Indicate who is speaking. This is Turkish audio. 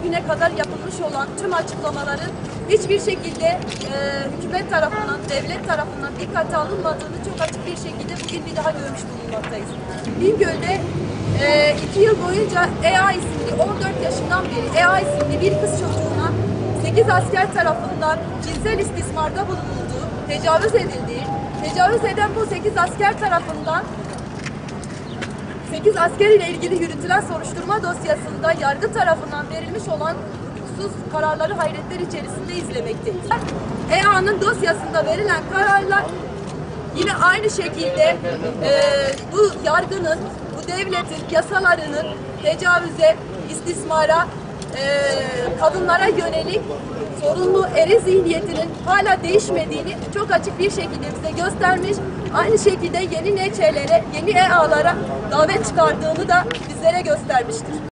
Speaker 1: bugüne kadar yapılmış olan tüm açıklamaların hiçbir şekilde hükümet tarafından, devlet tarafından dikkate alınmadığını çok açık bir şekilde bugün bir daha görmüş bulunmaktayız. Bingöl'de 2 yıl boyunca EA isimli, 14 yaşından beri EA isimli bir kız çocuğuna 8 asker tarafından cinsel istismarda bulunulduğu, tecavüz edildiği, tecavüz eden bu 8 asker tarafından 8 asker ile ilgili yürütülen soruşturma dosyasında yargı tarafından verilmiş olan hukuksuz kararları hayretler içerisinde izlemekteyiz. EA'nın dosyasında verilen kararlar yine aynı şekilde bu yargının, bu devletin yasalarının tecavüze, istismara, kadınlara yönelik sorunlu eril zihniyetinin hala değişmediğini çok açık bir şekilde bize göstermiş. Aynı şekilde yeni NÇ'lere, yeni EA'lara davet çıkardığını da bizlere göstermiştir.